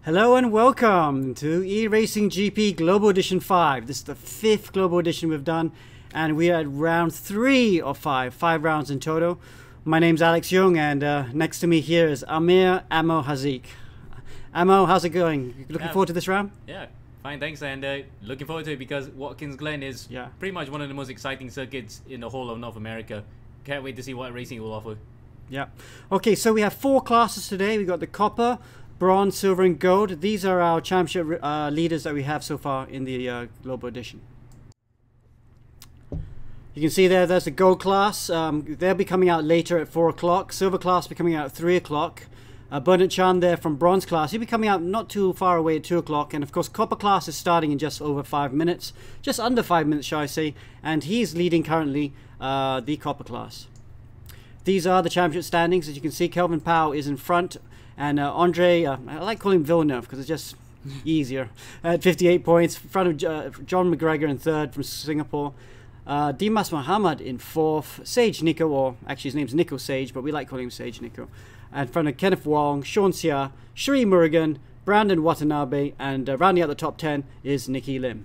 Hello and welcome to eRacing GP Global Edition 5. This is the 5th Global Edition we've done, and we are at round 3 of 5 rounds in total. My name's Alex Young, and next to me here is Amir Amo Hazik. Amo, how's it going? Looking forward to this round? Yeah, fine, thanks, and looking forward to it because Watkins Glen is pretty much one of the most exciting circuits in the whole of North America. Can't wait to see what racing it will offer. Yeah. Okay, so we have 4 classes today. We've got the Copper, Bronze, Silver and Gold. These are our championship leaders that we have so far in the Global Edition. You can see there's the Gold class. They'll be coming out later at 4 o'clock. Silver class will be coming out at 3 o'clock. Bernard Chan there from Bronze class. He'll be coming out not too far away at 2 o'clock. And of course, Copper class is starting in just over 5 minutes. Just under 5 minutes, shall I say. And he's leading currently the Copper class. These are the championship standings. As you can see, Kelvin Pao is in front. And Andre, I like calling him Villeneuve because it's just easier, at 58 points. In front of John Mcgregor in 3rd from Singapore. Dimas Mohammad in 4th. Sage Nico, or actually his name's Nico Sage, but we like calling him Sage Nico. And in front of Kenneth Wong, Sean Sia, Sri Murugan, Brandon Watanabe, and rounding out the top 10 is Nikki Lim.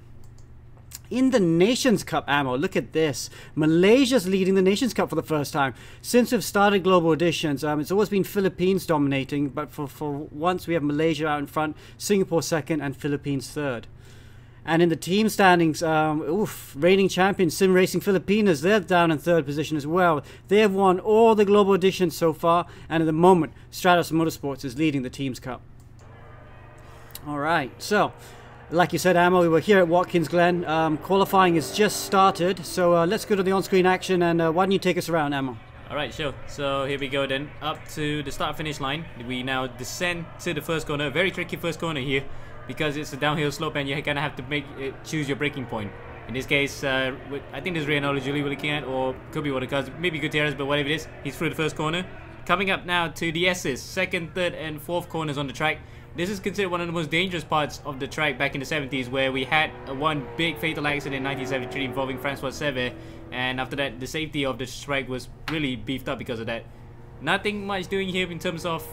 In the Nations Cup, Ammo, look at this. Malaysia's leading the Nations Cup for the first time. Since we've started Global Editions, it's always been Philippines dominating, but for once we have Malaysia out in front, Singapore 2nd, and Philippines 3rd. And in the team standings, reigning champion Sim Racing Filipinas, they're down in 3rd position as well. They have won all the Global Editions so far, and at the moment, Stratos Motorsports is leading the Teams Cup. Alright, so like you said, Ammo, we were here at Watkins Glen. Qualifying has just started, so let's go to the on-screen action, and why don't you take us around, Ammo? Alright, sure. So here we go then, up to the start-finish line. We now descend to the first corner. Very tricky first corner here, because it's a downhill slope and you're going to have to choose your braking point. In this case, I think this is Reynolds Julie we're looking at, or could be what it cause, maybe Gutierrez, but whatever it is, he's through the first corner. Coming up now to the S's, 2nd, 3rd and 4th corners on the track. This is considered one of the most dangerous parts of the track back in the 70s, where we had one big fatal accident in 1973 involving Francois Sever, and after that the safety of the track was really beefed up because of that. Nothing much doing here in terms of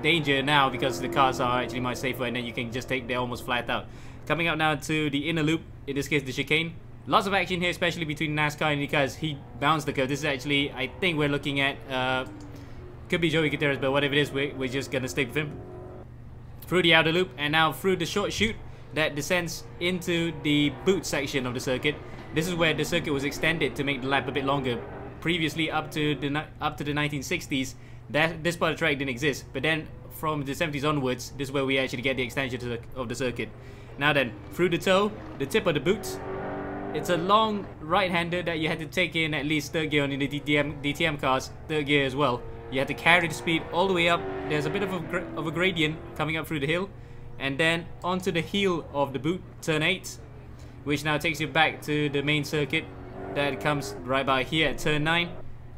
danger now, because the cars are actually much safer and then you can just take them almost flat out. Coming up now to the inner loop, in this case the chicane. Lots of action here, especially between NASCAR and because he bounced the curve. This is actually, I think we're looking at, could be Joey Gutierrez, but whatever it is, we're just going to stick with him. Through the outer loop and now through the short chute that descends into the boot section of the circuit. This is where the circuit was extended to make the lap a bit longer. Previously, up to the 1960s, this part of the track didn't exist. But then from the 70s onwards, this is where we actually get the extension of the circuit. Now then, through the toe, the tip of the boot. It's a long right-hander that you had to take in at least 3rd gear on the DTM cars, 3rd gear as well. You have to carry the speed all the way up. There's a bit of a gradient coming up through the hill. And then onto the heel of the boot, turn 8. Which now takes you back to the main circuit. That comes right by here at turn 9.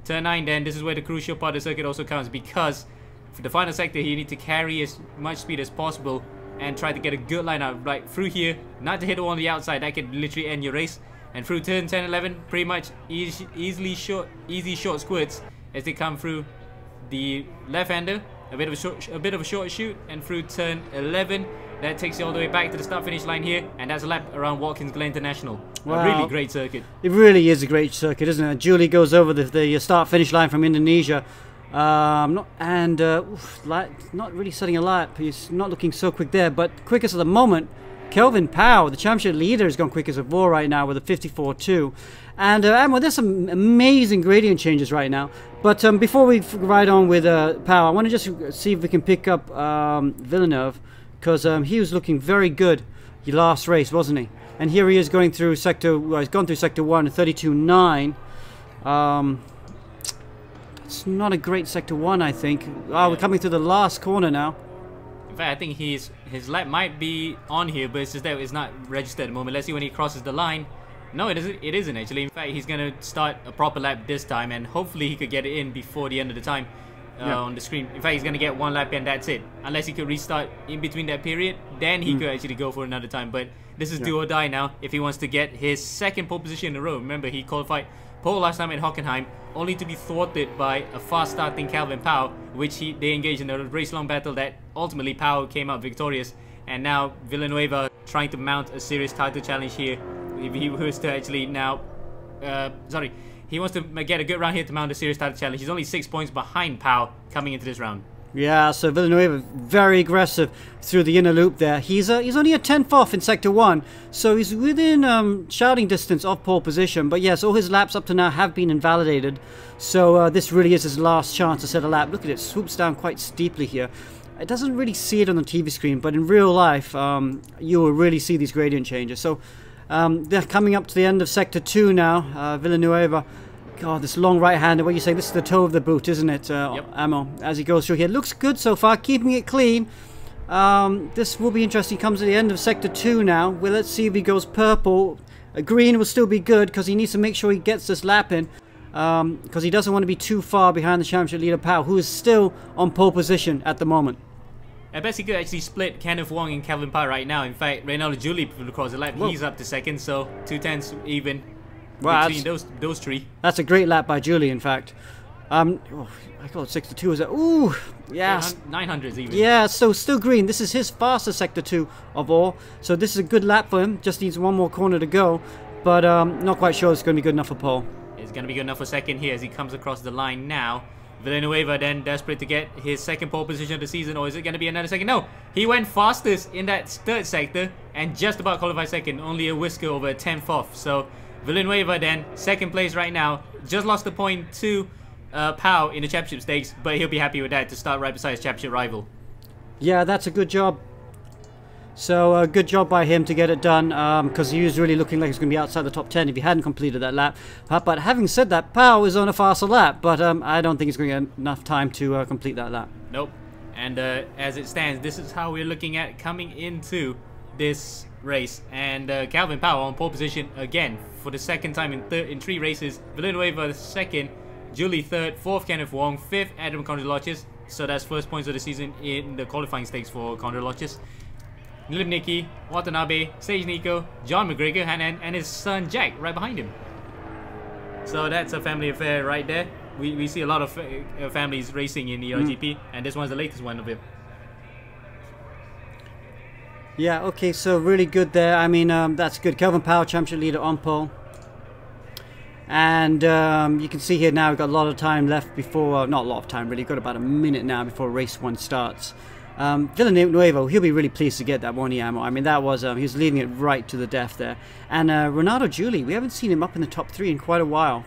Turn 9 then, this is where the crucial part of the circuit also comes. Because for the final sector here, you need to carry as much speed as possible. And try to get a good line out right through here. Not to hit the one on the outside, that could literally end your race. And through turn 10, 11, pretty much easy short squirts as they come through the left-hander, a bit of a short shoot, and through turn 11, that takes you all the way back to the start-finish line here, and that's a lap around Watkins Glen International. Wow. A really great circuit. It really is a great circuit, isn't it? Julie goes over the start-finish line from Indonesia, not really setting a lap. He's not looking so quick there, but quickest at the moment, Kelvin Pao, the championship leader, has gone quickest of all right now with a 54.2. And there's some amazing gradient changes right now. But before we ride on with Pao, I want to just see if we can pick up Villeneuve, because he was looking very good last race, wasn't he? And here he is going through sector. Well, he's gone through sector 1 at 32.9. It's not a great sector 1, I think. Oh, we're coming to the last corner now. In fact, I think his lap might be on here, but it's just that it's not registered at the moment. Let's see when he crosses the line. No, it isn't actually. In fact, he's going to start a proper lap this time, and hopefully he could get it in before the end of the time on the screen. In fact, he's going to get 1 lap and that's it. Unless he could restart in between that period, then he could actually go for another time. But this is do or die now if he wants to get his 2nd pole position in a row. Remember, he qualified pole last time at Hockenheim, only to be thwarted by a fast-starting Kelvin Pao, which they engaged in a race-long battle that ultimately Pao came out victorious. And now Villanueva trying to mount a serious title challenge here. If he was to actually now, he wants to get a good round here to mount a serious title challenge. He's only 6 points behind Pao coming into this round. Yeah, so Villanueva very aggressive through the inner loop there. He's only a 10th off in Sector 1, so he's within shouting distance of pole position. But yes, all his laps up to now have been invalidated. So this really is his last chance to set a lap. Look at it, swoops down quite steeply here. It doesn't really see it on the TV screen, but in real life, you will really see these gradient changes. So they're coming up to the end of Sector 2 now. Villanueva, God, this long right-hander, what you say, this is the toe of the boot, isn't it, yep. Ammo, as he goes through here. Looks good so far, keeping it clean. This will be interesting. He comes to the end of Sector 2 now. Well, let's see if he goes purple. Green will still be good, because he needs to make sure he gets this lap in. Because he doesn't want to be too far behind the championship leader Pao, who is still on pole position at the moment. I bet he could actually split Kenneth, Wong and Kelvin Pao right now. In fact, Reynaldo Julie across the lap, he's up to second, so 2/10 even between those three. That's a great lap by Julie, in fact. I call it Sector 2, is it? Ooh, yeah. 900s even. Yeah, so still green. This is his fastest Sector 2 of all, so this is a good lap for him. Just needs one more corner to go, but not quite sure it's going to be good enough for pole. It's going to be good enough for second here as he comes across the line now. Villanueva then desperate to get his second pole position of the season, or is it going to be another second? No, he went fastest in that third sector and just about qualified second, only a whisker over a 10th off. So Villanueva then, second place right now, just lost a point to Pao in the championship stakes, but he'll be happy with that to start right beside his championship rival. Yeah, that's a good job. So good job by him to get it done, because he was really looking like he's going to be outside the top 10 if he hadn't completed that lap. But having said that, Pao is on a faster lap, but I don't think he's going to get enough time to complete that lap. Nope. And as it stands, this is how we're looking at coming into this race. And Kelvin Pao on pole position again for the second time in 3 races. Villanueva second, Julie third, fourth Kenneth Wong, fifth Adam Condrolochis. So that's first points of the season in the qualifying stakes for Condrolochis. Lim Nicky, Watanabe, Sage Nico, John Mcgregor, and his son Jack right behind him. So that's a family affair right there. We see a lot of families racing in the eRGP, and this one's the latest one of it. Yeah, okay, so really good there. I mean, that's good. Kelvin Pao, championship leader on pole. And you can see here now we've got a lot of time left before, not a lot of time really, we've got about a minute now before race 1 starts. Villanueva, he'll be really pleased to get that one Ammo. I mean, that was, he was leading it right to the death there. And Reynaldo Julie, we haven't seen him up in the top 3 in quite a while.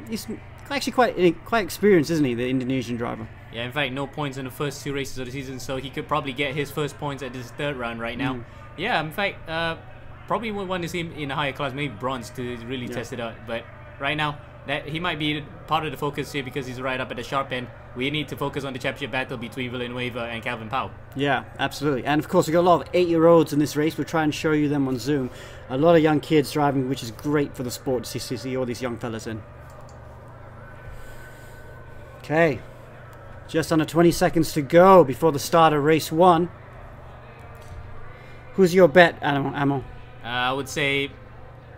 He's actually quite experienced, isn't he, the Indonesian driver? Yeah, in fact, no points in the first 2 races of the season, so he could probably get his first points at this 3rd round right now. Yeah, in fact, probably would want to see him in a higher class, maybe bronze, to really test it out. But right now, that he might be part of the focus here because he's right up at the sharp end. We need to focus on the championship battle between Villanueva and Kelvin Pao. Yeah, absolutely. And of course, we've got a lot of 8-year-olds in this race. We'll try and show you them on Zoom. A lot of young kids driving, which is great for the sport to see all these young fellas in. Okay, just under 20 seconds to go before the start of race 1. Who's your bet, Ammo? I would say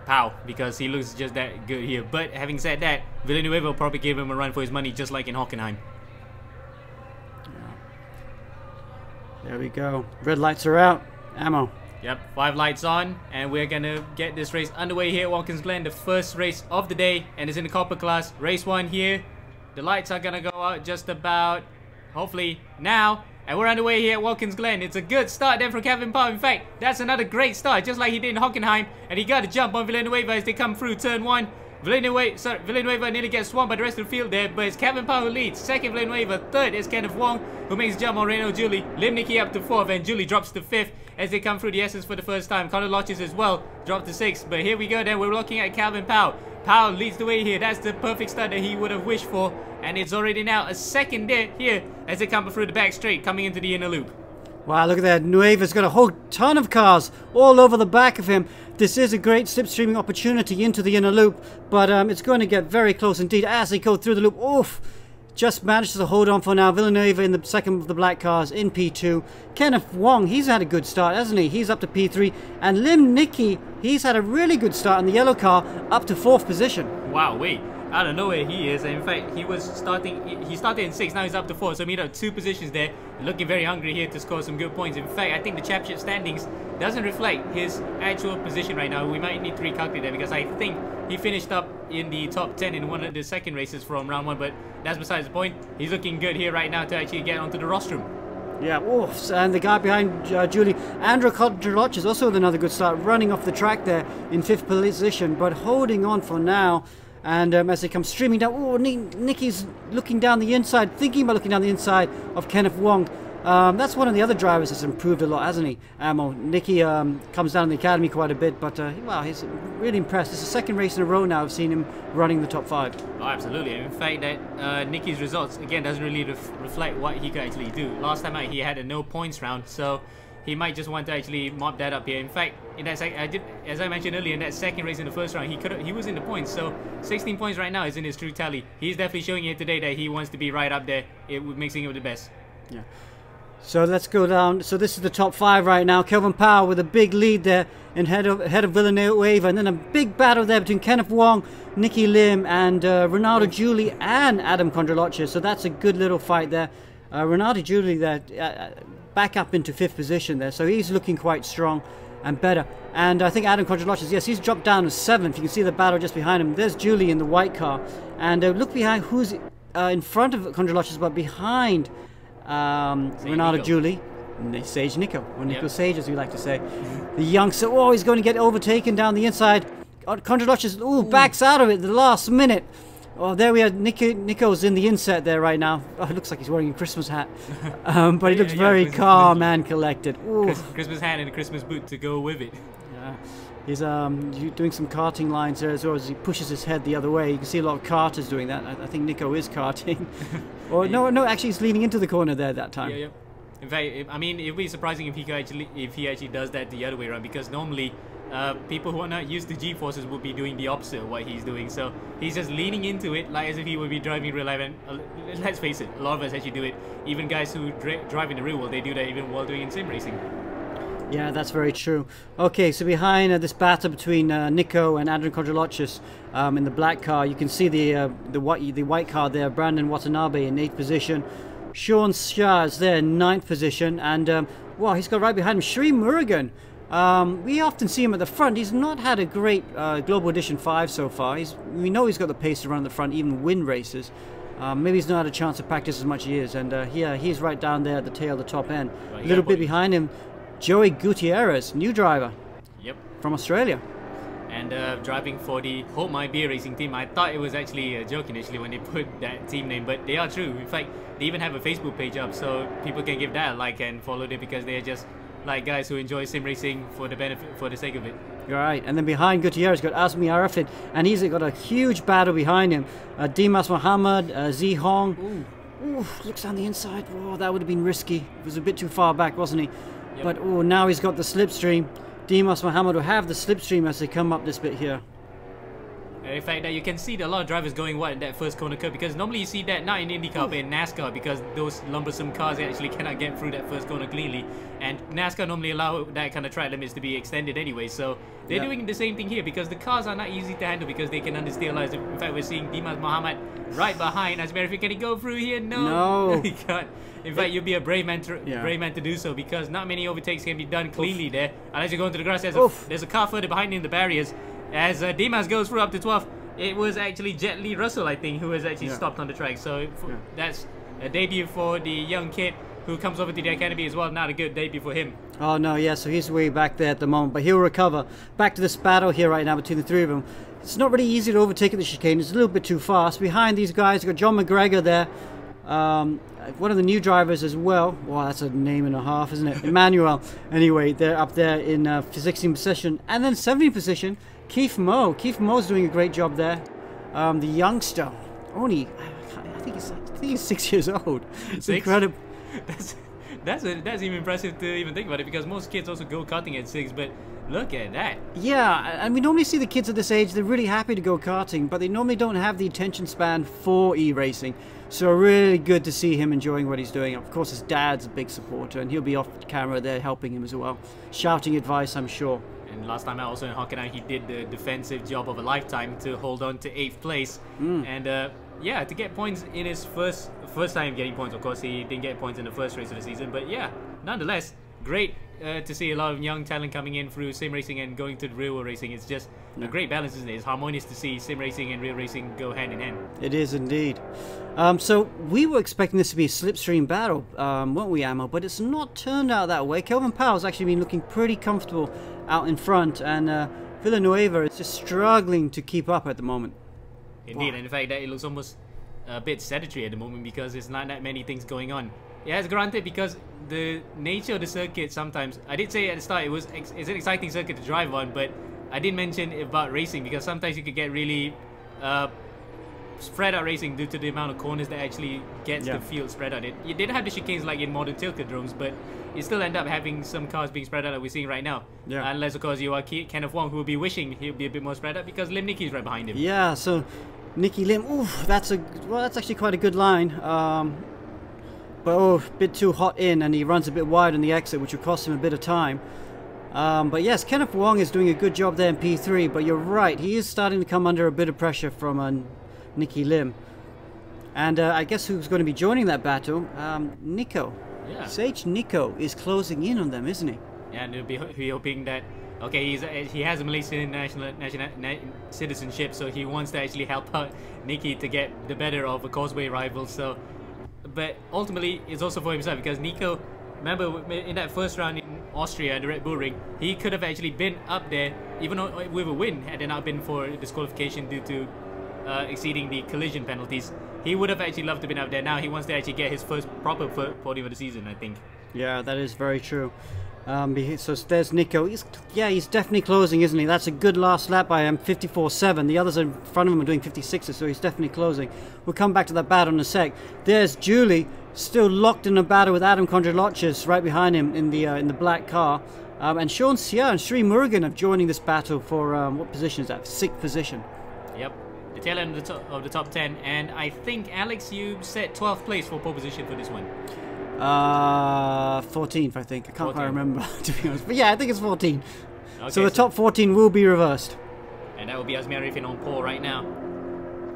Pao, because he looks just that good here. But having said that, Villanueva will probably give him a run for his money, just like in Hockenheim. There we go. Red lights are out. Ammo. Yep, 5 lights on, and we're gonna get this race underway here at Watkins Glen, the first race of the day, and it's in the copper class. Race 1 here. The lights are gonna go out just about, hopefully, now. And we're underway here at Watkins Glen. It's a good start then for Kelvin Pao. In fact, that's another great start, just like he did in Hockenheim. And he got a jump on Villanueva as they come through turn 1. Villanueva nearly gets swamped by the rest of the field there, but it's Kelvin Pao who leads. Second, Villanueva. Third is Kenneth Wong, who makes a jump on Reynaldo Julie. Lim Nicky up to 4th, and Julie drops to 5th as they come through the Essence for the first time. Condrolochis as well dropped to 6th. But here we go then, we're looking at Kelvin Pao. Pao leads the way here. That's the perfect start that he would have wished for. And it's already now a second there here as they come through the back straight, coming into the inner loop. Wow, look at that. Nueva's got a whole ton of cars all over the back of him. This is a great slipstreaming opportunity into the inner loop, but it's going to get very close indeed as they go through the loop. Oof! Just managed to hold on for now. Villanueva in the second of the black cars in P2. Kenneth Wong, he's had a good start, hasn't he? He's up to P3. And Lim Nicky, he's had a really good start in the yellow car, up to 4th position. Wow, wait. out of nowhere he is. And in fact, he started in 6th, now he's up to 4th, so made up 2 positions there. Looking very hungry here to score some good points. In fact, I think the championship standings doesn't reflect his actual position right now. We might need to recalculate that, because I think he finished up in the top 10 in one of the second races from round 1, but that's besides the point. He's looking good here right now to actually get onto the rostrum. Yeah, and the guy behind Julie, Andrew Kodroloch, is also with another good start, running off the track there in 5th position, but holding on for now. And as they come streaming down, Nicky's looking down the inside, thinking about looking down the inside of Kenneth Wong. That's one of the other drivers that's improved a lot, hasn't he? Nicky comes down in the academy quite a bit, but wow, he's really impressed. It's the 2nd race in a row now I've seen him running the top 5. Oh, absolutely. In fact, that Nicky's results, again, doesn't really reflect what he could actually do. Last time out, he had a no points round, so he might just want to actually mop that up here. In fact, in that as I mentioned earlier, in that 2nd race in the 1st round, he was in the points, so 16 points right now is in his true tally. He's definitely showing here today that he wants to be right up there, mixing it with the best. Yeah. So let's go down. So this is the top 5 right now. Kelvin Pao with a big lead there in head of Villanueva, and then a big battle there between Kenneth Wong, Nicky Lim, and Ronaldo Julie and Adam Kondroloche. So that's a good little fight there. Ronaldo Julie there back up into 5th position there. So he's looking quite strong and better. And I think Adam Kondroloche, yes, he's dropped down to 7th. You can see the battle just behind him. There's Julie in the white car. And look behind who's in front of Kondroloche, but behind Ronaldo Julie, Sage Nico, or Nico Sage as we like to say. The youngster, he's going to get overtaken down the inside. Kondroloche backs out of it at the last minute. Oh, there we are. Nico's in the inset there right now. Oh, it looks like he's wearing a Christmas hat. But he looks very calm and collected. Christmas hat and a Christmas boot to go with it. Yeah. He's doing some karting lines there as well as he pushes his head the other way. You can see a lot of karters doing that. I think Nico is karting. Or no, actually he's leaning into the corner there that time. Yeah. In fact, I mean, it would be surprising if he actually does that the other way around, because normally people who are not used to G-forces would be doing the opposite of what he's doing. So he's just leaning into it like as if he would be driving real life. And let's face it, a lot of us actually do it. Even guys who drive in the real world, they do that even while doing in sim racing. Yeah, that's very true. Okay, so behind this battle between Nico and Andrew Kondroloche in the black car, you can see the white car there. Brandon Watanabe in 8th position. Sean Shah is there in 9th position. And, he's got right behind him Sri Murugan. We often see him at the front. He's not had a great Global Edition 5 so far. We know he's got the pace to run at the front, even win races. Maybe he's not had a chance to practice as much as he is. And he's right down there at the tail, the top end. A little bit behind him, Joey Gutierrez, new driver. Yep. From Australia. And driving for the Hold My Beer Racing team. I thought it was actually a joke initially when they put that team name, but they are true. In fact, they even have a Facebook page up, so people can give that a like and follow them, because they are just like guys who enjoy sim racing for the sake of it. Right, and then behind Gutierrez got Azmi Arafin, and he's got a huge battle behind him. Dimas Mohammad, Z Hong. Ooh, looks down the inside. Oh, that would have been risky. It was a bit too far back, wasn't he? Yep. But now he's got the slipstream. Dimas Mohammad will have the slipstream as they come up this bit here. In fact, you can see that a lot of drivers going wide in that first corner curve, because normally you see that not in IndyCar but in NASCAR, because those lumbersome cars actually cannot get through that first corner cleanly, and NASCAR normally allow that kind of track limits to be extended anyway, so they're doing the same thing here, because the cars are not easy to handle, because they can understeer lines. In fact, we're seeing Dimas Mohammad right behind. As a matter of fact, can he go through here? No, he can't. In fact, you'd be a brave man to do so, because not many overtakes can be done cleanly there. Unless you go into the grass, there's a car further behind in the barriers. As Dimas goes through up to 12th, it was actually Jet Li Russell, I think, who was actually stopped on the track. So that's a debut for the young kid who comes over to the academy as well. Not a good debut for him. Oh no, yeah, so he's way back there at the moment, but he'll recover. Back to this battle here right now between the three of them. It's not really easy to overtake at the chicane. It's a little bit too fast. Behind these guys, you've got John Mcgregor there. One of the new drivers as well. Wow, that's a name and a half, isn't it? Emmanuel. Anyway, they're up there in 16th position. And then 17th position, Keith Moe. Keith Moe's doing a great job there. The youngster, only, I think he's 6 years old. It's incredible. That's even impressive to even think about it, because most kids also go karting at 6, but look at that. Yeah, and we normally see the kids at this age, they're really happy to go karting, but they normally don't have the attention span for e-racing. So really good to see him enjoying what he's doing. Of course, his dad's a big supporter, and he'll be off camera there helping him as well, shouting advice, I'm sure. And last time out, also in Hockenheim, he did the defensive job of a lifetime to hold on to 8th place. And yeah, to get points in his first time getting points. Of course, he didn't get points in the first race of the season, but yeah, nonetheless, great to see a lot of young talent coming in through sim racing and going to the real world racing. It's just a great balance, isn't it? It's harmonious to see sim racing and real racing go hand in hand. It is indeed. So we were expecting this to be a slipstream battle, weren't we, Ammo? But it's not turned out that way. Kelvin Pao has actually been looking pretty comfortable out in front, and Villanueva is just struggling to keep up at the moment. Indeed, and in fact, that it looks almost a bit sedentary at the moment because there's not that many things going on. Yes, granted, because the nature of the circuit sometimes, I did say at the start it's an exciting circuit to drive on, but I did mention about racing because sometimes you could get really spread out racing due to the amount of corners that actually gets the field spread out. You didn't have the chicanes like in modern Tilkedromes, but you still end up having some cars being spread out like we're seeing right now. Yeah. Unless, of course, you are Kenneth Wong, who will be wishing he'll be a bit more spread out because Lim Nicky's right behind him. Yeah, so Nicky Lim, ooh, that's actually quite a good line. But a bit too hot in, and he runs a bit wide on the exit, which will cost him a bit of time. But yes, Kenneth Wong is doing a good job there in P3, but you're right, he is starting to come under a bit of pressure from Nicky Lim. And I guess who's going to be joining that battle? Nico. Yeah. Sage Nico is closing in on them, isn't he? Yeah, and we'll be hoping that, okay, he has a Malaysian national citizenship, so he wants to actually help out Nicky to get the better of a causeway rival. So, but ultimately, it's also for himself because Nico, remember in that first round in Austria, the Red Bull Ring, he could have actually been up there, even with a win, had it not been for disqualification due to exceeding the collision penalties. He would have actually loved to have been up there. Now he wants to actually get his first proper podium of the season, I think. Yeah, that is very true. So there's Nico. He's definitely closing, isn't he? That's a good last lap by him, 54.7. The others in front of him are doing 56s, so he's definitely closing. We'll come back to that battle in a sec. There's Julie, still locked in a battle with Adam Kondrolochis right behind him in the black car. And Sean Sia and Sri Murugan are joining this battle for, what position is that? 6th position. Yep. The tail end of the top 10. And I think, Alex, you set 12th place for pole position for this one. 14th, I think. I can't quite remember, to be honest. But yeah, I think it's 14. Okay, so the top 14 will be reversed. And that will be Azmi Arifin on pole right now.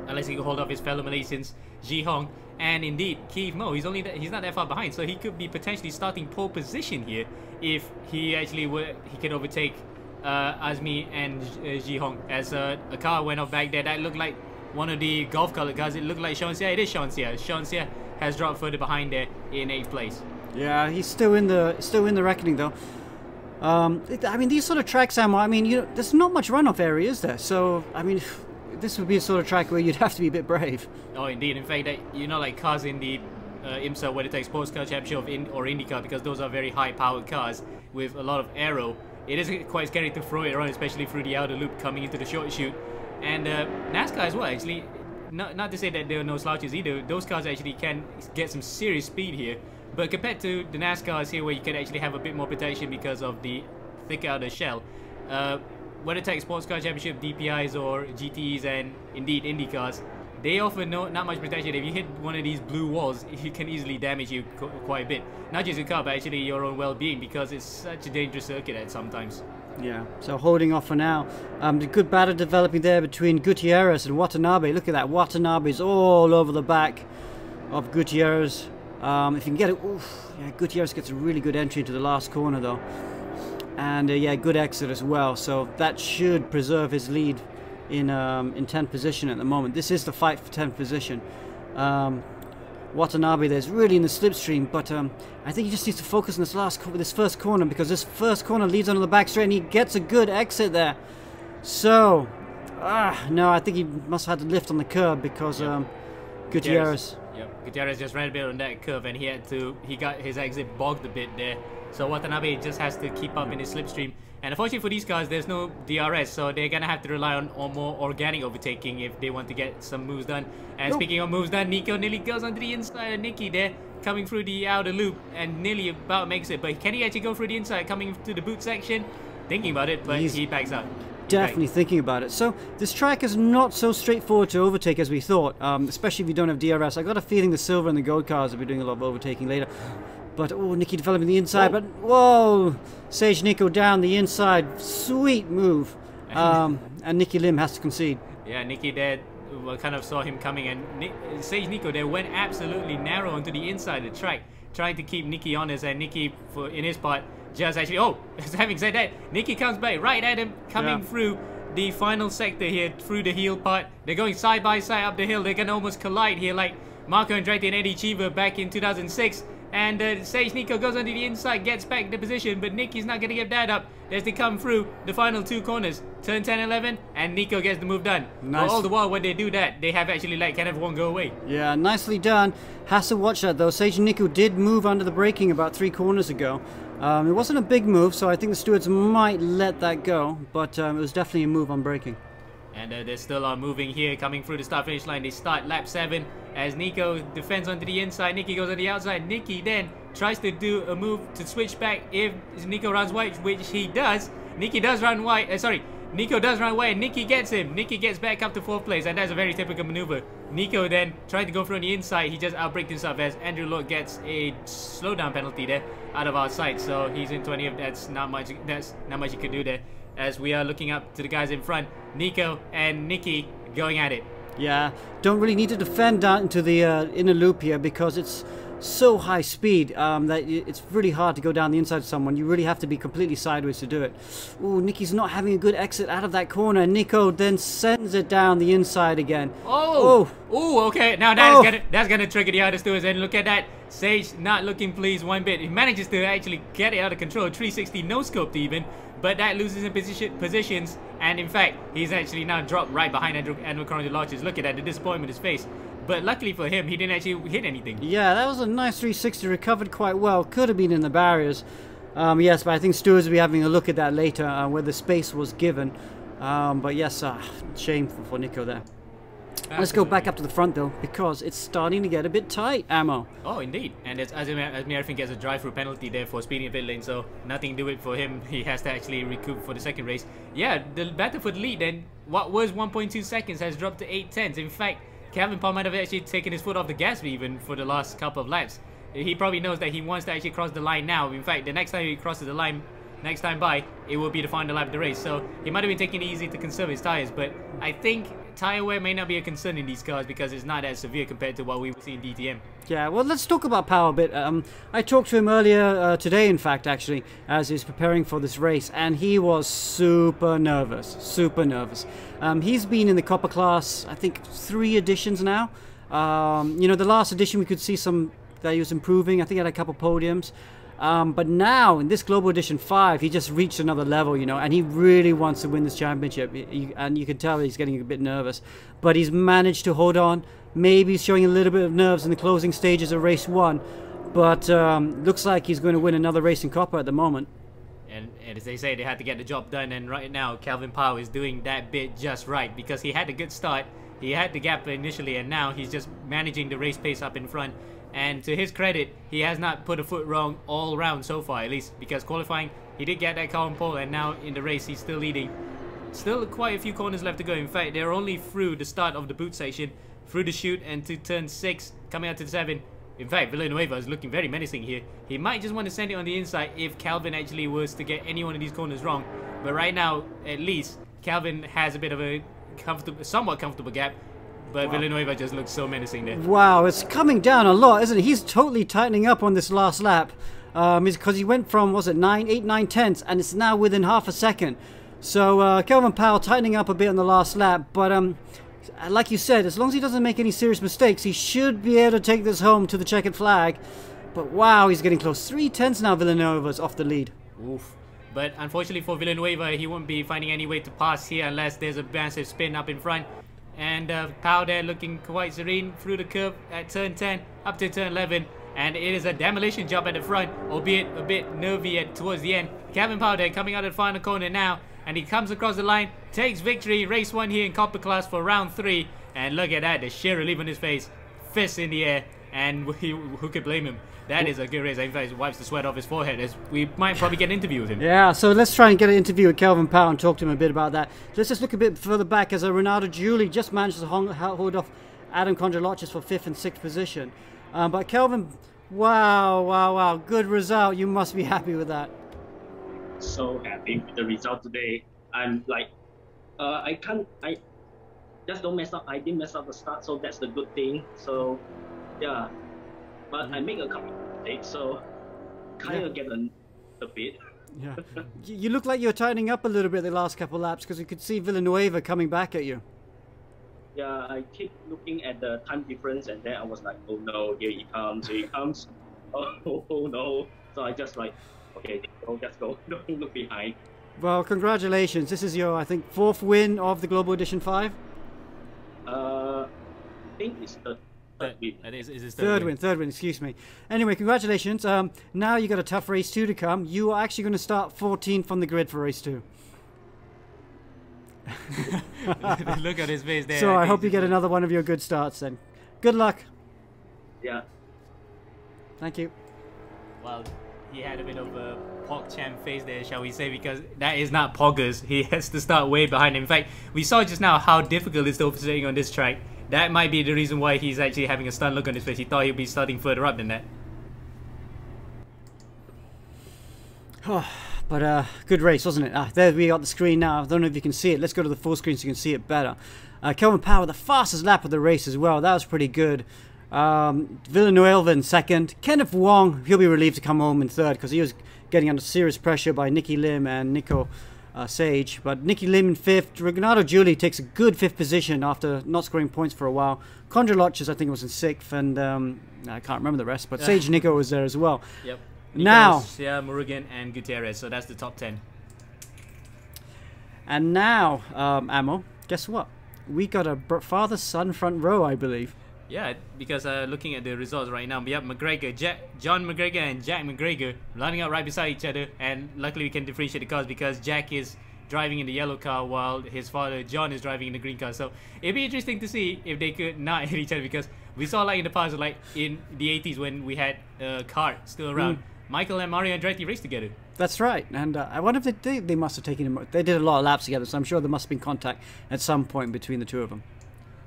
Unless he can hold off his fellow Malaysians, Ji Hong. And indeed, Keith Mo, he's not that far behind, so he could be potentially starting pole position here if he actually can overtake Azmi and Ji Hong. As a car went off back there, that looked like one of the golf colored cars. It looked like Sean Sia. It is Sean Sia. Sean Sia has dropped further behind there in 8th place. Yeah, he's still in the reckoning though. I mean, these sort of tracks, Sam, I mean, there's not much runoff area, is there? So, I mean, this would be a sort of track where you'd have to be a bit brave. Oh, indeed. In fact, like cars in the IMSA, whether it's Sports Car Championship or IndyCar, because those are very high-powered cars with a lot of aero. It is quite scary to throw it around, especially through the outer loop coming into the short chute. And NASCAR as well, actually. Not to say that there are no slouches either. Those cars actually can get some serious speed here. But compared to the NASCARs here, where you can actually have a bit more protection because of the thick outer shell, whether it's Sports Car Championship, DPIs, or GTEs, and indeed Indy cars, they offer not much protection. If you hit one of these blue walls, it can easily damage you quite a bit. Not just your car, but actually your own well-being, because it's such a dangerous circuit at sometimes. Yeah, so holding off for now. The good battle developing there between Gutierrez and Watanabe. Look at that, Watanabe's all over the back of Gutierrez. If you can get it, oof, yeah, Gutierrez gets a really good entry into the last corner though. And yeah, good exit as well. So that should preserve his lead in 10th position at the moment. This is the fight for 10th position. Watanabe there's really in the slipstream, but I think he just needs to focus on this first corner, because this first corner leads onto the back straight and he gets a good exit there. So, no, I think he must have had to lift on the curb because Gutierrez. Yep, Gutierrez just ran a bit on that curve and he got his exit bogged a bit there. So Watanabe just has to keep up in his slipstream. And unfortunately for these cars, there's no DRS, so they're going to have to rely on more organic overtaking if they want to get some moves done. And speaking of moves done, Nico nearly goes onto the inside of Nicky there, coming through the outer loop, and nearly about makes it. But can he actually go through the inside, coming to the boot section? Thinking about it, but he backs out. Definitely thinking about it. So this track is not so straightforward to overtake as we thought, especially if you don't have DRS. I got a feeling the silver and the gold cars will be doing a lot of overtaking later. But, oh, Nicky developing the inside. But, whoa, Sage Nico down the inside. Sweet move. And Nicky Lim has to concede. Yeah, Nicky there kind of saw him coming, and Sage Nico there went absolutely narrow onto the inside of the track, trying to keep Nicky honest, and Nicky, in his part, just actually, having said that, Nicky comes back right at him, coming through the final sector here, through the heel part. They're going side by side up the hill. They're going to almost collide here, like Marco Andretti and Eddie Cheever back in 2006. And Sage Nico goes onto the inside, gets back into position, but Nicky's not going to give that up as they come through the final 2 corners. Turn 10, 11, and Nico gets the move done. Nice. But all the while, when they do that, they have actually let Kenneth Wong go away. Yeah, nicely done. Has to watch that, though. Sage Nico did move under the braking about 3 corners ago. It wasn't a big move, so I think the stewards might let that go, but it was definitely a move on braking. And they still are moving here, coming through the start-finish line. They start lap 7 as Nico defends onto the inside. Nicky goes on the outside. Nicky then tries to do a move to switch back if Nico runs wide, which he does. Nicky does run wide. Nico does run wide, and Nicky gets him. Nicky gets back up to 4th place, and that's a very typical maneuver. Nico then tried to go through on the inside. He just outbraked himself as Andrew Lord gets a slowdown penalty there out of our sight. So he's in 20th. That's not much you could do there. As we are looking up to the guys in front, Nico and Nicky going at it. Yeah, don't really need to defend down into the inner loop here because it's so high speed that it's really hard to go down the inside of someone. You really have to be completely sideways to do it. Ooh, Nicky's not having a good exit out of that corner. Nico then sends it down the inside again. Oh, okay. Now that's gonna trigger the other stewards, and look at that. Sage not looking pleased one bit. He manages to actually get it out of control. 360 no scoped even. But that loses in positions, and in fact, he's actually now dropped right behind Andrew Lodges. Look at that, the disappointment in his face. But luckily for him, he didn't actually hit anything. Yeah, that was a nice 360, recovered quite well. Could have been in the barriers. Yes, but I think stewards will be having a look at that later, where the space was given. But yes, shameful for Nico there. Absolutely. Let's go back up to the front though, because it's starting to get a bit tight, Ammo. Oh, indeed. And as Azmi gets a drive-through penalty there for speeding a pit lane, so nothing to do it for him. He has to actually recoup for the second race. Yeah, the battle for the lead then, what was 1.2 seconds has dropped to 8/10. In fact, Kelvin Pao might have actually taken his foot off the gas even for the last couple of laps. He probably knows that he wants to actually cross the line now. In fact, the next time he crosses the line, next time by, it will be the final lap of the race. So he might have been taking it easy to conserve his tires, but I think tire wear may not be a concern in these cars because it's not as severe compared to what we see in DTM. Yeah, well, let's talk about Pao a bit. I talked to him earlier today, in fact, actually, as he's preparing for this race, and he was super nervous, super nervous. He's been in the Copper class, I think, 3 editions now. You know, the last edition we could see some that he was improving. I think he had a couple podiums. But now, in this Global Edition 5, he just reached another level, you know, and he really wants to win this championship. And you can tell he's getting a bit nervous. But he's managed to hold on. Maybe he's showing a little bit of nerves in the closing stages of race 1. But looks like he's going to win another race in Copper at the moment. And as they say, they had to get the job done. And right now, Kelvin Pao is doing that bit just right. Because he had a good start. He had the gap initially. And now he's just managing the race pace up in front. And to his credit, he has not put a foot wrong all round so far, at least, because qualifying, he did get that car on pole, and now in the race, he's still leading. Still quite a few corners left to go. In fact, they're only through the start of the boot section, through the chute, and to turn 6, coming out to 7. In fact, Villanueva is looking very menacing here. He might just want to send it on the inside if Kelvin actually was to get any one of these corners wrong. But right now, at least, Kelvin has a bit of a somewhat comfortable gap. But wow. Villanueva just looks so menacing there. Wow, it's coming down a lot, isn't it? He's totally tightening up on this last lap. Because he went from, was it 8, 9 tenths, and it's now within half a second. So Kelvin Pao tightening up a bit on the last lap. But like you said, as long as he doesn't make any serious mistakes, he should be able to take this home to the checkered flag. But wow, he's getting close. 3 tenths now, Villanueva's off the lead. Oof. But unfortunately for Villanueva, he won't be finding any way to pass here unless there's a massive spin up in front. And Pao there looking quite serene through the curve at turn 10 up to turn 11. And it is a demolition job at the front, albeit a bit nervy towards the end. Kelvin Pao there coming out of the final corner now. And he comes across the line, takes victory, race 1 here in Copper class for round 3. And look at that, the sheer relief on his face, fists in the air. And who could blame him? That is a good race. In fact, he wipes the sweat off his forehead. As we might probably get an interview with him. Yeah, so let's try and get an interview with Kelvin Pao and talk to him a bit about that. Let's just look a bit further back as Ronaldo Giuli just managed to hold off Adam Kondralochis for 5th and 6th position. But Kelvin Wow, wow, wow. Good result. You must be happy with that. So happy with the result today. I'm like, I just don't mess up. I didn't mess up the start, so that's the good thing. So, yeah. But I make a couple of mistakes, so kind of get a bit. Yeah. You look like you're tightening up a little bit the last couple of laps because you could see Villanueva coming back at you. Yeah, I keep looking at the time difference, and then I was like, oh no, here he comes, here he comes. Oh no. So I just like, okay, let's go. Don't look behind. Well, congratulations. This is your, I think, 4th win of the Global Edition 5. I think it's the third win. Is his Third win, excuse me. Anyway, congratulations. Now you got a tough race 2 to come. You are actually going to start 14th on the grid for race 2. Look at his face there. So I hope you get another one of your good starts then. Good luck. Yeah. Thank you. Well, he had a bit of a PogChamp face there, shall we say, because that is not Poggers. He has to start way behind him. In fact, we saw just now how difficult it is to overtaking on this track. That might be the reason why he's actually having a stunned look on his face. He thought he'd be starting further up than that. But good race, wasn't it? There we got the screen now. I don't know if you can see it. Let's go to the full screen so you can see it better. Kelvin Pao with the fastest lap of the race as well. That was pretty good. Villanueva in 2nd. Kenneth Wong, he'll be relieved to come home in 3rd because he was getting under serious pressure by Nicky Lim and Nico Sage. But Nicky Lim in 5th. Renato Julie takes a good 5th position after not scoring points for a while. Condra Lotches, I think, was in 6th. And I can't remember the rest. But Sage Nico was there as well. Yep. Now, yeah, Murugan and Gutierrez, so that's the top 10. And now, Ammo, guess what? We got a father-son front row, I believe. Yeah, because looking at the results right now, we have John Mcgregor and Jack Mcgregor lining up right beside each other, and luckily we can differentiate the cars because Jack is driving in the yellow car while his father John is driving in the green car. So it'd be interesting to see if they could not hit each other, because we saw like in the past, like in the 80s when we had a kart still around. Michael and Mario Andretti raced together. That's right, and I wonder if they must have taken him. They did a lot of laps together, so I'm sure there must have been contact at some point between the two of them.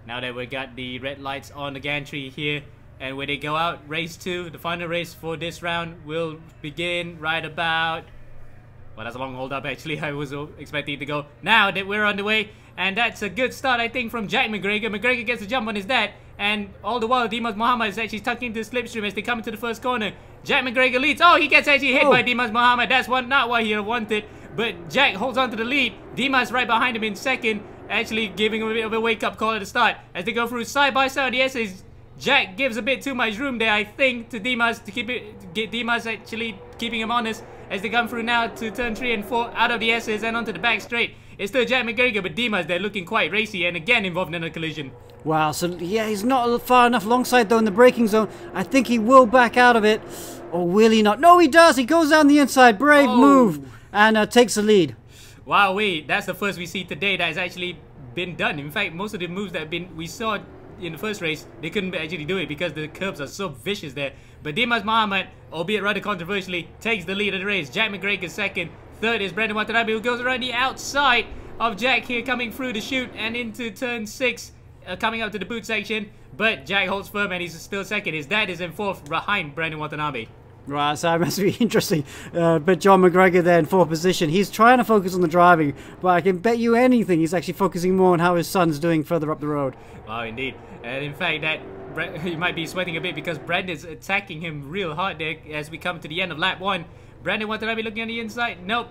Now that we got the red lights on the gantry here, and when they go out, race 2, the final race for this round will begin right about... Well, that's a long hold up actually. I was expecting it to go now that we're on the way, and that's a good start I think from Jack Mcgregor. Mcgregor gets a jump on his dad, and all the while Dimas Mohammad is actually tucked into the slipstream as they come into the first corner. Jack Mcgregor leads. Oh, he gets actually hit by Dimas Mohammad. That's not what he wanted, but Jack holds on to the lead. Dimas right behind him in 2nd, actually giving him a bit of a wake-up call at the start. As they go through side by side, yes, Jack gives a bit too much room there, I think, to Dimas to get Dimas actually keeping him honest as they come through now to turn 3 and 4 out of the S's and onto the back straight. It's still Jack Mcgregor, but Dimas, they're looking quite racy and again involved in a collision. Wow, so yeah, he's not far enough alongside though in the braking zone. I think he will back out of it. Or will he not? No, he does. He goes down the inside. Brave move. And takes the lead. Wow, that's the first we see today that has actually been done. In fact, most of the moves that we saw in the first race, they couldn't actually do it because the curbs are so vicious there. But Dimas Mohammad, albeit rather controversially, takes the lead of the race. Jack Mcgregor 2nd. 3rd is Brandon Watanabe, who goes around the outside of Jack here, coming through the chute and into turn 6, coming up to the boot section. But Jack holds firm and he's still 2nd. His dad is in 4th behind Brandon Watanabe. Right, so it must be interesting. But John McGregor there in 4th position. He's trying to focus on the driving, but I can bet you anything he's actually focusing more on how his son's doing further up the road. Oh, indeed. And in fact, he might be sweating a bit because Brandon's attacking him real hard there as we come to the end of lap 1. Brandon Watanabe looking on the inside. Nope.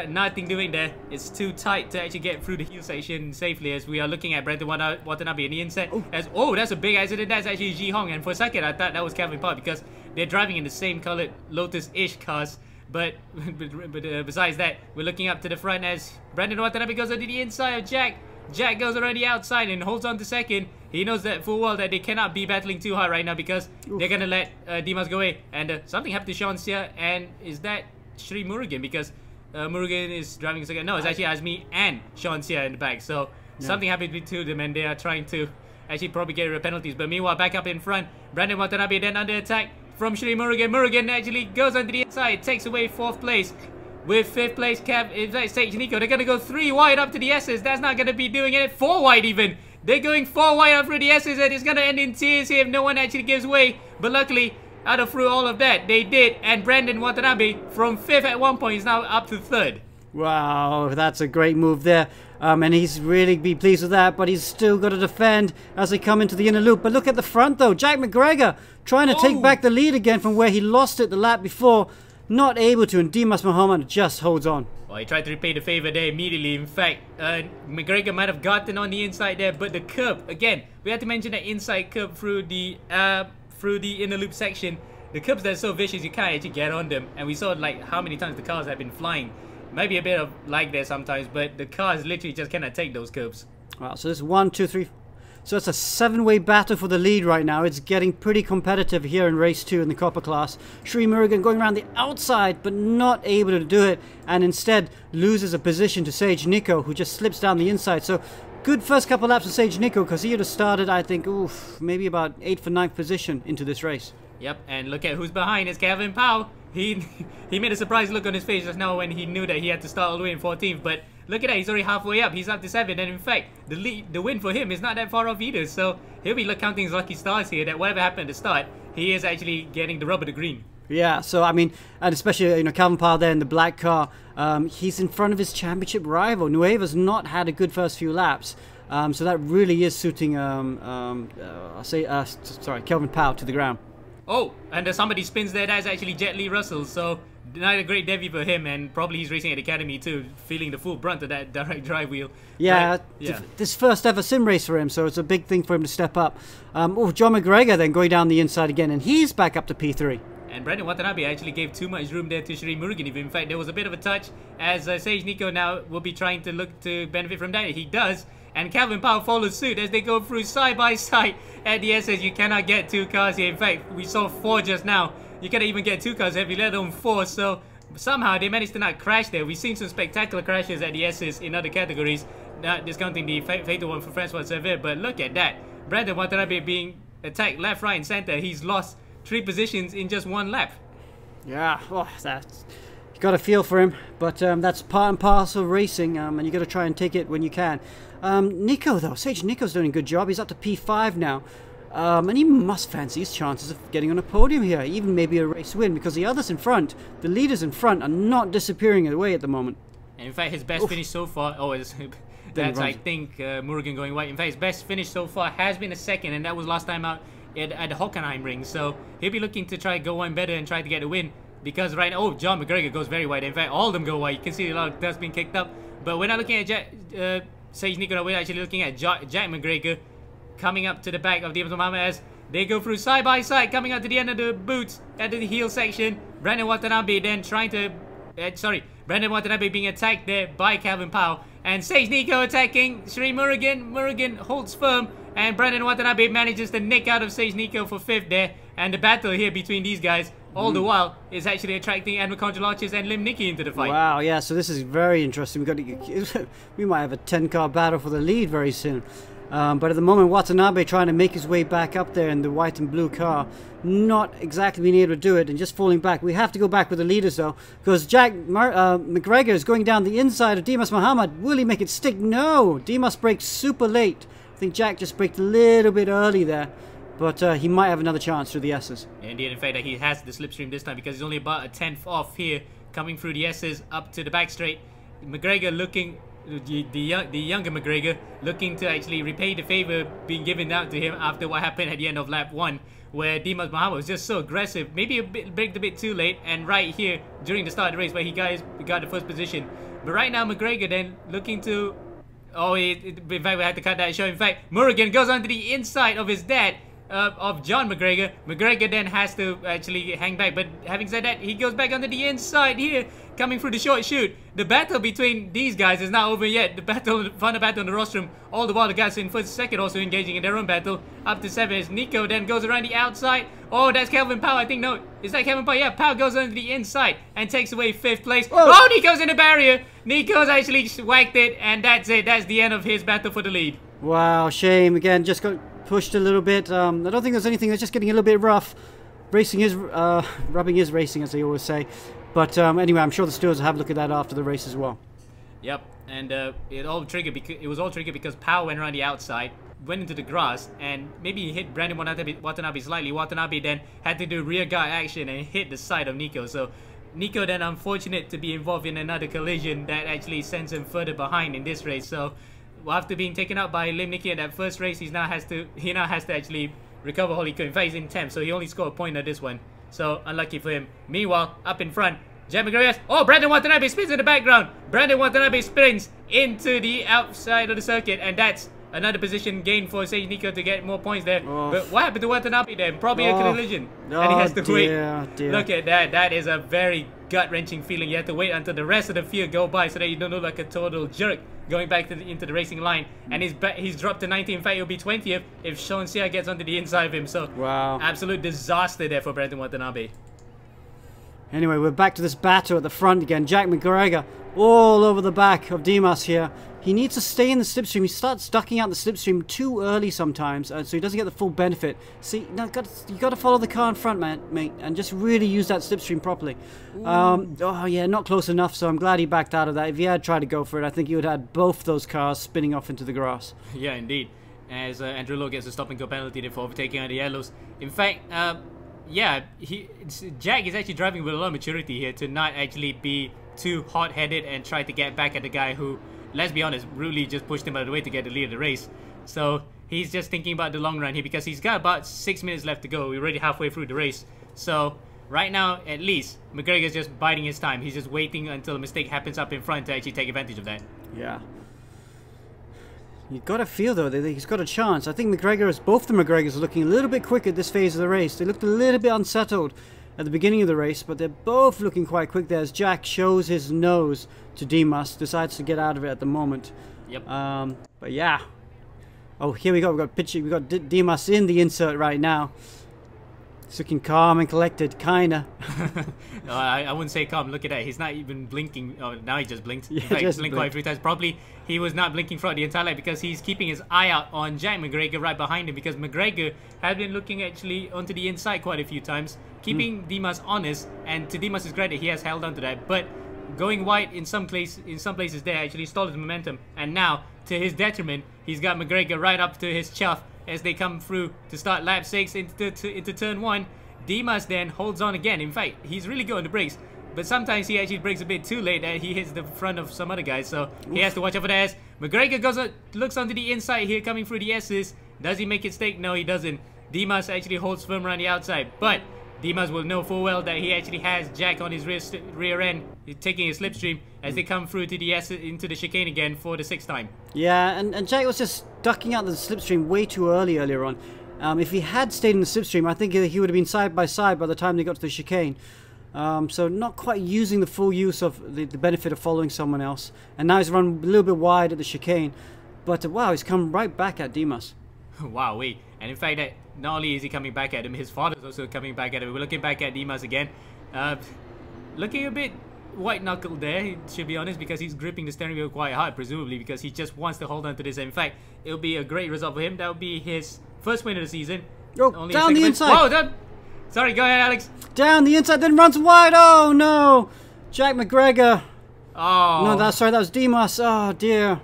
Nothing doing there. It's too tight to actually get through the heel section safely as we are looking at Brandon Watanabe in the inside. That's a big accident. That's actually Ji Hong, and for a second I thought that was Kelvin Pao because they're driving in the same colored Lotus-ish cars. But besides that, we're looking up to the front as Brandon Watanabe goes onto the inside of Jack. Jack goes around the outside and holds on to 2nd. He knows that full well that they cannot be battling too hard right now because they're gonna let Dimas go away. And something happened to Sean Sia, and is that Sri Murugan? Because Murugan is driving 2nd. No, it's actually Azmi and Sean Sia in the back. So something happened between them, and they are trying to actually probably get rid of penalties. But meanwhile, back up in front, Brandon Watanabe then under attack from Sri Murugan. Murugan actually goes onto the inside, takes away 4th place. With 5th place, Sage Nico. They're going to go 3 wide up to the S's. That's not going to be doing it. 4 wide even. They're going 4 wide up for the S's, and it's going to end in tears here if no one actually gives way. But luckily, out of through all of that? They did, and Brandon Watanabe from 5th at one point is now up to 3rd. Wow, that's a great move there. And he's really be pleased with that, but he's still got to defend as they come into the inner loop. But look at the front though, Jack McGregor trying to take back the lead again from where he lost it the lap before. Not able to, and Dimas Mohammad just holds on. Well, he tried to repay the favor there immediately. In fact, McGregor might have gotten on the inside there, but the curb, again, we had to mention that inside curb through the inner loop section. The curbs that are so vicious, you can't actually get on them. And we saw like how many times the cars have been flying. Maybe a bit of lag there sometimes, but the cars literally just cannot take those curbs. Wow, so this 1, 2, 3. So it's a 7-way battle for the lead right now. It's getting pretty competitive here in race 2 in the copper class. Sri Murugan going around the outside, but not able to do it, and instead loses a position to Sage Nico, who just slips down the inside. So good first couple laps of Sage Nico, because he would have started, I think, maybe about 8th or 9th position into this race. Yep, and look at who's behind. It's Kelvin Pao. He made a surprised look on his face just now when he knew that he had to start all the way in 14th, but look at that, he's already halfway up. He's up to 7th, and in fact, the win for him is not that far off either. So he'll be counting his lucky stars here that whatever happened at the start, he is actually getting the rubber to green. Yeah, so I mean, and especially Kelvin Pao there in the black car, he's in front of his championship rival. Nueva's not had a good first few laps, so that really is suiting Kelvin Pao to the ground. Oh, and somebody spins there. That's actually Jet Lee Russell. So not a great debut for him, and probably he's racing at the Academy too, feeling the full brunt of that direct drive wheel. Yeah, this first ever sim race for him, so it's a big thing for him to step up. John McGregor then going down the inside again, and he's back up to P3. And Brandon Watanabe actually gave too much room there to Sri Murugan. In fact, there was a bit of a touch as Sage Nico now will be trying to look to benefit from that. He does. And Kelvin Pao follows suit as they go through side by side at the SS. You cannot get 2 cars here. In fact, we saw 4 just now. You cannot even get 2 cars if you let alone 4. So somehow they managed to not crash there. We've seen some spectacular crashes at the SS in other categories, not discounting the fatal one for Francois Xavier. But look at that. Brandon Watanabe being attacked left, right, and center. He's lost 3 positions in just 1 lap. Yeah, that's... You got a feel for him, but that's part and parcel of racing, and you got to try and take it when you can. Nico though, Sage Nico's doing a good job. He's up to P5 now, and he must fancy his chances of getting on a podium here, even maybe a race win, because the others in front, the leaders in front, are not disappearing away at the moment. And in fact, his best finish so far, that's I think Murugan going white. In fact, his best finish so far has been a 2nd, and that was last time out at the Hockenheim ring. So he'll be looking to try go one better and try to get a win. Because right now, John McGregor goes very wide. In fact, all of them go wide. You can see a lot of dust being kicked up. But we're not looking at Sage Nico. We're actually looking at Jack McGregor coming up to the back of Dimas Mohammad as they go through side by side, coming up to the end of the boots at the heel section. Brandon Watanabe then trying to... Brandon Watanabe being attacked there by Kelvin Pao. And Sage Nico attacking Sri Murugan. Murugan holds firm. And Brandon Watanabe manages to nick out of Sage Nico for 5th there. And the battle here between these guys, all the while, is actually attracting Edmund Controlaches and Lim Nicky into the fight. Wow, yeah, so this is very interesting. We might have a 10-car battle for the lead very soon. But at the moment, Watanabe trying to make his way back up there in the white and blue car, not exactly being able to do it and just falling back. We have to go back with the leaders though, because Jack McGregor is going down the inside of Dimas Mohammad. Will he make it stick? No! Dimas brakes super late. I think Jack just braked a little bit early there. But he might have another chance through the S's. Indeed, in fact, he has the slipstream this time because he's only about a 10th off here, coming through the S's up to the back straight. McGregor looking, the younger McGregor, looking to actually repay the favor being given out to him after what happened at the end of lap 1, where Dimas Mohammad was just so aggressive, maybe braked a bit too late, and right here during the start of the race where he got the first position. But right now, McGregor then looking to, in fact, we had to cut that show. In fact, Murugan goes onto the inside of his dad. Of John McGregor. McGregor then has to actually hang back, but having said that, he goes back onto the inside here, coming through the short chute. The battle between these guys is not over yet. The final battle on the rostrum, all the while the guys in 1st and 2nd also engaging in their own battle. Up to 7th, Nico then goes around the outside. Oh, that's Kelvin Pao, I think. No, is that Kelvin Pao? Yeah, Pao goes onto the inside and takes away 5th place. Whoa. Oh, Nico's in the barrier. Nico's actually whacked it, and that's it. That's the end of his battle for the lead. Wow, shame. Again, just got pushed a little bit. I don't think there's anything. It's just getting a little bit rough. Racing is rubbing is racing, as they always say. But anyway, I'm sure the stewards will have a look at that after the race as well. Yep, and it was all triggered because Pao went around the outside. went into the grass and maybe he hit Brandon Watanabe slightly. Watanabe then had to do rear guard action and hit the side of Nico. So Nico then unfortunate to be involved in another collision that actually sends him further behind in this race. So after being taken out by Lim Nicky in that first race, he now has to actually recover all he could. In fact, he's in 10th, so he only scored a point on this one. So unlucky for him. Meanwhile, up in front, John McGregor. Oh, Brandon Watanabe spins in the background. Brandon Watanabe sprints into the outside of the circuit, and that's another position gain for Sage Nico to get more points there. Oh. But what happened to Watanabe then? Probably a collision. Oh, and he has to wait. Dear. Look at that. That is a very gut-wrenching feeling. You have to wait until the rest of the field go by so that you don't look like a total jerk going back to into the racing line. And he's dropped to 90. In fact, he'll be 20th if Sean Sia gets onto the inside of him. So wow, absolute disaster there for Brandon Watanabe. Anyway, we're back to this battle at the front again. Jack McGregor all over the back of Dimas here. He needs to stay in the slipstream. He starts ducking out the slipstream too early sometimes, so he doesn't get the full benefit. See, you got to follow the car in front, mate, and just really use that slipstream properly. Oh yeah, not close enough. So I'm glad he backed out of that. If he had tried to go for it, I think he would have had both those cars spinning off into the grass. Yeah, indeed. As Andrew Lowe gets a stop and go penalty for overtaking on the yellows. In fact, yeah, Jack is actually driving with a lot of maturity here to not actually be too hot-headed and try to get back at the guy who, let's be honest, really just pushed him out of the way to get the lead of the race. So he's just thinking about the long run here because he's got about 6 minutes left to go. We're already halfway through the race. So right now, at least, McGregor's just biding his time. He's just waiting until a mistake happens up in front to actually take advantage of that. Yeah. You've got to feel, though, that he's got a chance. I think both the McGregors are looking a little bit quick at this phase of the race. They looked a little bit unsettled at the beginning of the race, but they're both looking quite quick there as Jack shows his nose to Dimas, decides to get out of it at the moment. Yep. But yeah. Oh, here we go. We've got Dimas in the insert right now. He's looking calm and collected, kinda. I wouldn't say calm. Look at that. He's not even blinking. Oh, now he just blinked. Yeah, in fact, just blinked quite a few times. Probably he was not blinking throughout the entire lap because he's keeping his eye out on Jack McGregor right behind him, because McGregor had been looking actually onto the inside quite a few times, keeping Dimas honest, and to Dimas' credit, he has held on to that. But going wide in some places there actually stalled his momentum, and now, to his detriment, he's got McGregor right up to his chuff as they come through to start lap 6 into turn 1. Dimas then holds on again. In fact, he's really good on the brakes, but sometimes he actually brakes a bit too late and he hits the front of some other guys, so he has to watch out for that. McGregor looks onto the inside here, coming through the S's. Does he make it stick? No, he doesn't. Dimas actually holds firm around the outside, but Dimas will know full well that he actually has Jack on his rear end, taking his slipstream as they come through to the into the chicane again for the 6th time. Yeah, and Jack was just ducking out the slipstream way too earlier on. If he had stayed in the slipstream, I think he would have been side by side by the time they got to the chicane. So not quite using the full use of the benefit of following someone else. And now he's run a little bit wide at the chicane. But wow, he's come right back at Dimas. Wow, wait. And in fact, that not only is he coming back at him, his father's also coming back at him. We're looking back at Dimas again. Looking a bit white-knuckled there, to be honest, because he's gripping the steering wheel quite hard, presumably because he just wants to hold on to this. In fact, it'll be a great result for him. That would be his first win of the season. Oh, only down the inside. Whoa, done. Sorry, go ahead, Alex. Down the inside, then runs wide. Oh, no. Jack McGregor. Oh. No, that was Dimas. Oh, dear.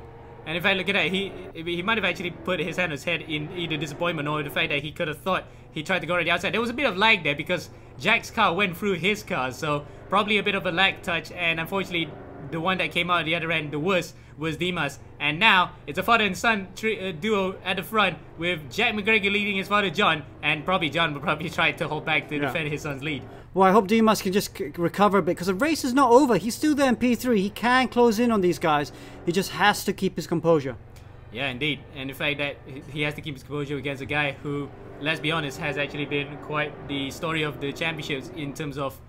And in fact, look at that. He might have actually put his hand on his head in either disappointment or the fact that he could have thought he tried to go around the outside. There was a bit of lag there because Jack's car went through his car, so probably a bit of a lag touch, and unfortunately the one that came out at the other end, the worst, was Dimas. And now it's a father and son duo at the front with Jack McGregor leading his father John, and probably John will probably try to hold back to defend his son's lead. Well, I hope Dimas can just recover a bit, because the race is not over. He's still there in P3. He can close in on these guys. He just has to keep his composure. Yeah, indeed. And the fact that he has to keep his composure against a guy who, let's be honest, has actually been quite the story of the championships in terms of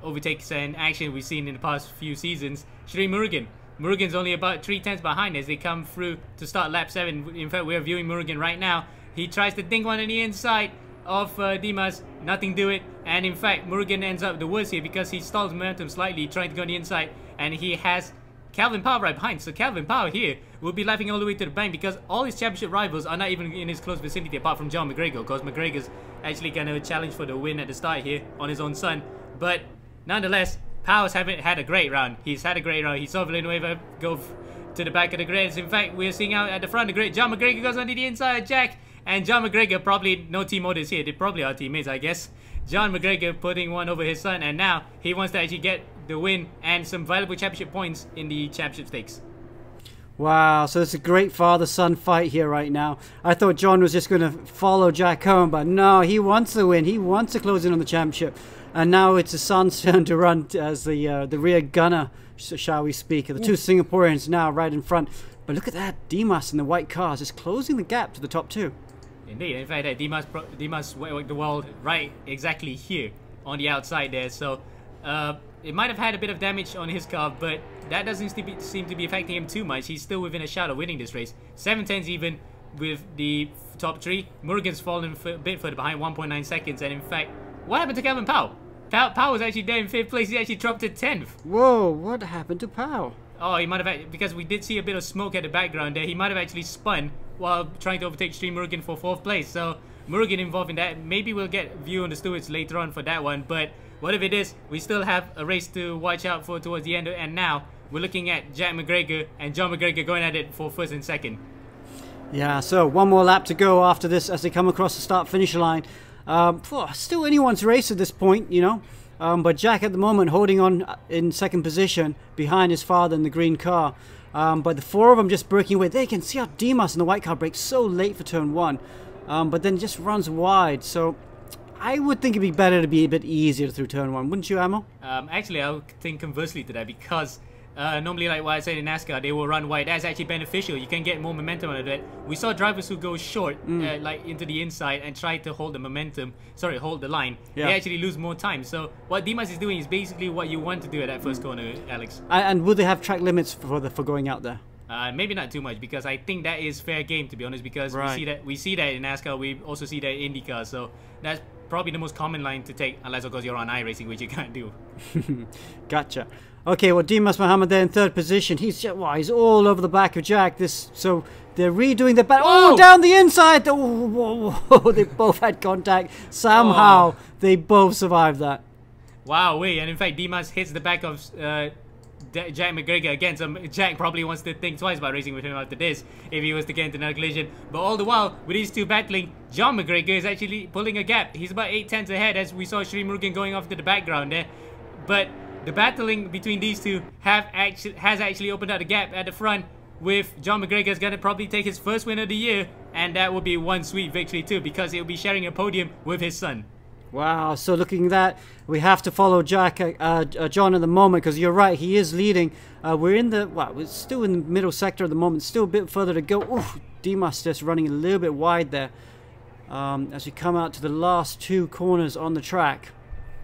overtakes and action we've seen in the past few seasons. Shri Murugan. Murugan's only about 3/10 behind as they come through to start lap 7. In fact, we're viewing Murugan right now. He tries to dink one on the inside of Dimas, nothing do it, and in fact Murugan ends up the worst here because he stalls momentum slightly trying to go on the inside, and he has Kelvin Pao right behind. So Kelvin Pao here will be laughing all the way to the bank because all his championship rivals are not even in his close vicinity apart from John McGregor, because McGregor's actually going to challenge for the win at the start here on his own son. But nonetheless, Pao's had a great round. He's had a great round. He saw Villanueva go to the back of the grids. In fact, we're seeing out at the front of the grid, John Mcgregor goes onto the inside of Jack. And John Mcgregor, probably no team orders here. They probably are teammates, I guess. John Mcgregor putting one over his son, and now he wants to actually get the win and some valuable championship points in the championship stakes. Wow, so it's a great father-son fight here right now. I thought John was just going to follow Jack home, but no, he wants the win. He wants to close in on the championship. And now it's his son's turn to run as the rear gunner, shall we speak. The two Singaporeans now right in front. But look at that, Dimas in the white cars is closing the gap to the top two. Indeed, in fact, Dimas worked the wall right exactly here on the outside there. So it might have had a bit of damage on his car, but that doesn't seem to be affecting him too much. He's still within a shout of winning this race. 7/10s even with the top three. Murugan's fallen a bit further behind, 1.9 seconds. And in fact, what happened to Kelvin Pao? Pao was actually there in 5th place. He actually dropped to 10th. Whoa, what happened to Pao? Oh, he might have, because we did see a bit of smoke at the background there. He might have actually spun while trying to overtake Stream Murugan for 4th place. So Murugan involved in that. Maybe we'll get view on the stewards later on for that one. But whatever it is, we still have a race to watch out for towards the end. And now we're looking at Jack McGregor and John McGregor going at it for 1st and 2nd. Yeah, so one more lap to go after this as they come across the start-finish line. Still anyone's race at this point, you know. But Jack at the moment holding on in 2nd position behind his father in the green car. But the 4 of them just breaking away. They can see how Dimas in the white car breaks so late for turn 1. But then just runs wide. So I would think it'd be better to be a bit easier through turn 1. Wouldn't you, Amo? Actually, I would think conversely to that, because normally, like what I said in NASCAR, they will run wide. That's actually beneficial. You can get more momentum out of it. We saw drivers who go short, like into the inside, and try to hold the momentum. Sorry, hold the line. Yeah. They actually lose more time. So what Dimas is doing is basically what you want to do at that first corner, Alex. And will they have track limits for going out there? Maybe not too much, because I think that is fair game, to be honest. Because we see that in NASCAR. We also see that in IndyCar. So that's probably the most common line to take, unless of course you're on iRacing, which you can't do. Gotcha. Okay, well, Dimas Mohammad there in 3rd position. He's all over the back of Jack. So they're redoing the battle. Oh, down the inside. Whoa. They both had contact. Somehow they both survived that. Wow, and in fact, Dimas hits the back of Jack McGregor again. So Jack probably wants to think twice about racing with him after this, if he was to get into another collision. But all the while, with these two battling, John McGregor is actually pulling a gap. He's about 8/10s ahead, as we saw Sri Murugan going off to the background there. But the battling between these two has actually opened up the gap at the front, with John McGregor's going to probably take his 1st win of the year, and that will be one sweet victory too, because he'll be sharing a podium with his son. Wow, so looking at that, we have to follow Jack, John at the moment, because you're right, he is leading. We're still in the middle sector at the moment, still a bit further to go. Ooh, Dimas just running a little bit wide there as we come out to the last 2 corners on the track.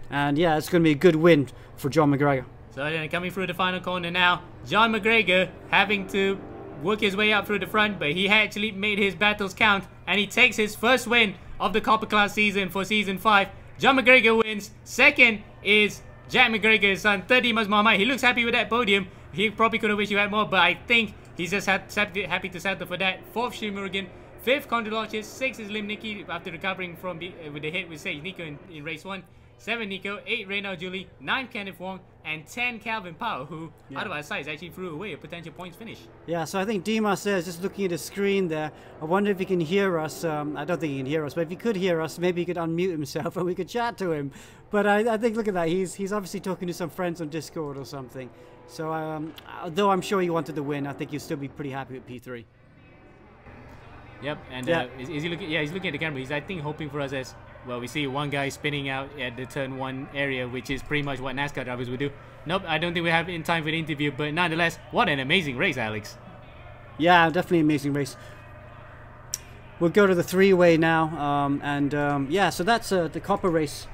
And yeah, it's going to be a good win for John McGregor. So then coming through the final corner now, John McGregor having to work his way up through the front, but he actually made his battles count, and he takes his 1st win of the Copper Class season for Season 5. John McGregor wins. 2nd is Jack McGregor's son, 3rd Dimas Mohammad. He looks happy with that podium. He probably could have wished he had more, but I think he's just happy to settle for that. 4th, Sri Murugan. 5th, Condolocious. 6th is Lim Nicky after recovering from with the hit with Sage Nico in race 1. 7 Nico, 8 Reynald Julie, 9 Kenneth Wong, and 10 Kelvin Pao, who out of our sides actually threw away a potential points finish. Yeah, so I think Dimas there is just looking at his screen there. I wonder if he can hear us. I don't think he can hear us, but if he could hear us, maybe he could unmute himself and we could chat to him. But I think, look at that, he's obviously talking to some friends on Discord or something. So though I'm sure he wanted to win, I think he'll still be pretty happy with P3. Yep, and is he looking? Yeah, he's looking at the camera. He's, I think, hoping for us as well. We see one guy spinning out at the turn 1 area, which is pretty much what NASCAR drivers would do. Nope, I don't think we have in time for the interview, but nonetheless, what an amazing race, Alex. Yeah, definitely an amazing race. We'll go to the 3-way now, yeah, so that's the Copper race.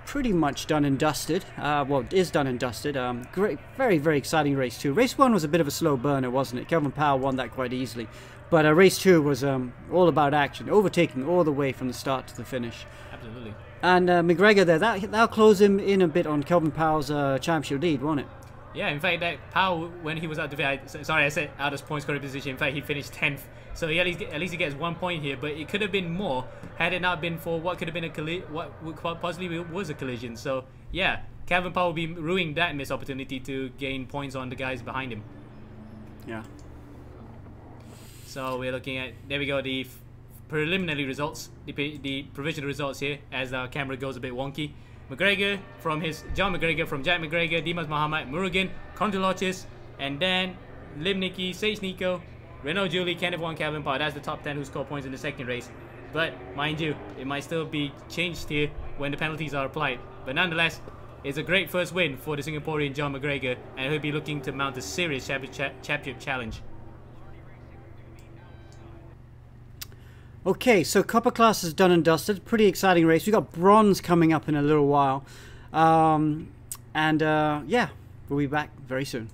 Pretty much done and dusted. Well, it is done and dusted. Great, very, very exciting race too. Race 1 was a bit of a slow burner, wasn't it? Kelvin Pao won that quite easily. But race 2 was all about action, overtaking all the way from the start to the finish. Absolutely. And McGregor there, that'll close him in a bit on Kelvin Pao's championship lead, won't it? Yeah, in fact, that Pao, when he was out of I said out of points scoring position. In fact, he finished 10th. So at least he gets 1 point here, but it could have been more had it not been for what could have been what possibly was a collision. So yeah, Kelvin Pao will be ruining that missed opportunity to gain points on the guys behind him. Yeah. So we're looking at, there we go, the preliminary results, the provisional results here, as our camera goes a bit wonky. McGregor from John McGregor from Jack McGregor, Dimas Mohammad, Murugan, Controlochis, and then Lim Nicky, Sage Nico, Renault Julie, Kenneth, Wong, Kelvin Pao. That's the top 10 who score points in the second race. But mind you, it might still be changed here when the penalties are applied. But nonetheless, it's a great first win for the Singaporean John McGregor, and he'll be looking to mount a serious championship challenge. Okay, so Copper class is done and dusted. Pretty exciting race. We've got Bronze coming up in a little while. Yeah, we'll be back very soon.